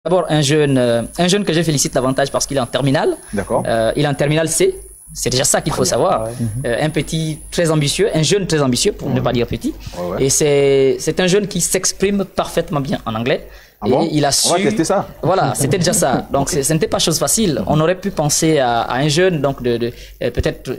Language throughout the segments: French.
D'abord, un jeune que je félicite davantage parce qu'il est en terminale. D'accord. Il est en terminale C. C'est déjà ça qu'il faut savoir. Un petit très ambitieux, un jeune très ambitieux, pour ne pas dire petit. Et c'est un jeune qui s'exprime parfaitement bien en anglais. Ah bon? Et il a su. On va tester ça. Voilà, c'était déjà ça. Donc, ce n'était pas chose facile. On aurait pu penser à un jeune, donc peut-être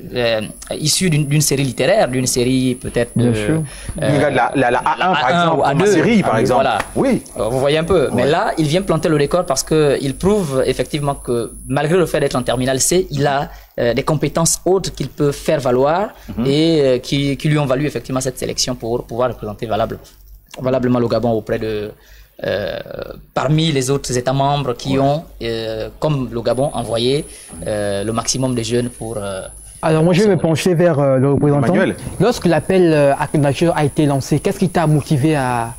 issu d'une série littéraire, d'une série peut-être. Bien sûr. La A1 par exemple, A2, ma série par exemple. Voilà. Oui. Vous voyez un peu. Mais là, il vient planter le décor parce que il prouve effectivement que malgré le fait d'être en terminale C, il a des compétences autres qu'il peut faire valoir et qui lui ont valu effectivement cette sélection pour pouvoir représenter valablement le Gabon auprès de parmi les autres États membres qui ont, comme le Gabon, envoyé le maximum de jeunes pour... Alors moi je vais me pencher vers le représentant. Emmanuel. Lorsque l'appel à candidature a été lancé, qu'est-ce qui t'a motivé à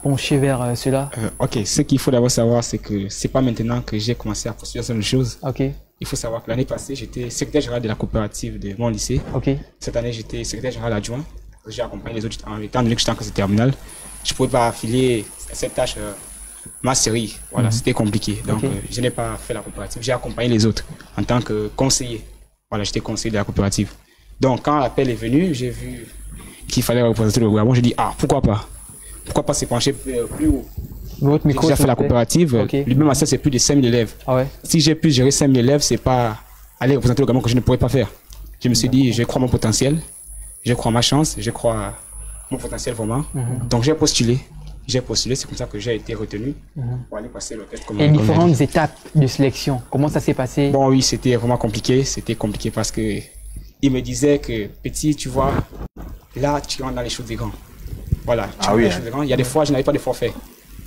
pencher vers cela? Ok, ce qu'il faut d'abord savoir, c'est que c'est pas maintenant que j'ai commencé à postuler sur une chose. Ok. Il faut savoir que l'année passée, j'étais secrétaire général de la coopérative de mon lycée. Ok. Cette année, j'étais secrétaire général adjoint. J'ai accompagné les autres, étant donné que j'étais en classe de terminale. Je ne pouvais pas affilier cette tâche ma série. Voilà, c'était compliqué. Donc, je n'ai pas fait la coopérative. J'ai accompagné les autres en tant que conseiller. Voilà, j'étais conseiller de la coopérative. Donc, quand l'appel est venu, j'ai vu qu'il fallait représenter le gouvernement. J'ai dit, ah, pourquoi pas? Pourquoi pas se pencher plus haut? Votre micro, j'ai déjà fait la coopérative. Lui-même, c'est plus de 5000 élèves. Ah ouais. Si j'ai pu gérer 5000 élèves, c'est pas aller représenter le gouvernement que je ne pourrais pas faire. Je me suis dit, je crois mon potentiel, je crois ma chance, je crois mon potentiel vraiment. Donc j'ai postulé, c'est comme ça que j'ai été retenu pour aller passer le test. Et différentes étapes de sélection, comment ça s'est passé? Bon oui, c'était vraiment compliqué, parce que il me disait que petit, tu vois, là tu rentres dans les choses des grands. Voilà, tu rentres dans les choses des grands. Il y a des fois, je n'avais pas de forfait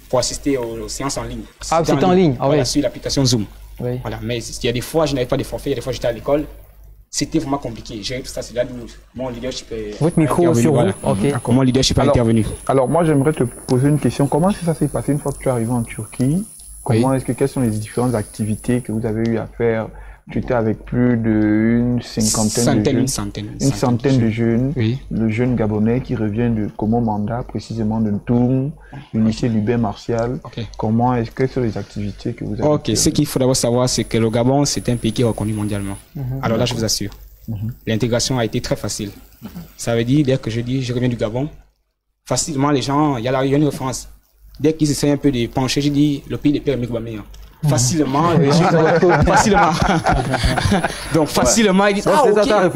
pour assister aux séances en ligne. Ah, c'était en ligne? Ah, voilà, ouais. sur l'application Zoom. Oui. Voilà, mais il y a des fois, je n'avais pas de forfait, il y a des fois, j'étais à l'école. C'était vraiment compliqué. Gérer tout ça, c'est là où mon leadership est Votre micro sur vous. Mon leadership a intervenu. Alors, moi, j'aimerais te poser une question. Comment est-ce que ça s'est passé une fois que tu es arrivé en Turquie? Quelles sont les différentes activités que vous avez eu à faire? Tu étais avec plus d'une cinquantaine de jeunes. Une centaine de jeunes. Oui. Le jeune Gabonais qui revient de Komo-Manda, précisément de Ntoum, du lycée Lubin Martial. Quelles sont les activités que vous avez Ok, ce qu'il faut d'abord savoir, c'est que le Gabon, c'est un pays qui est reconnu mondialement. Alors là, je vous assure, l'intégration a été très facile. Ça veut dire, dès que je dis je reviens du Gabon, facilement, les gens, il y a une référence. Dès qu'ils essaient un peu de pencher, je dis le pays des pères Migbaméens. Facilement, facilement. Donc facilement, ils disent, ah, ok.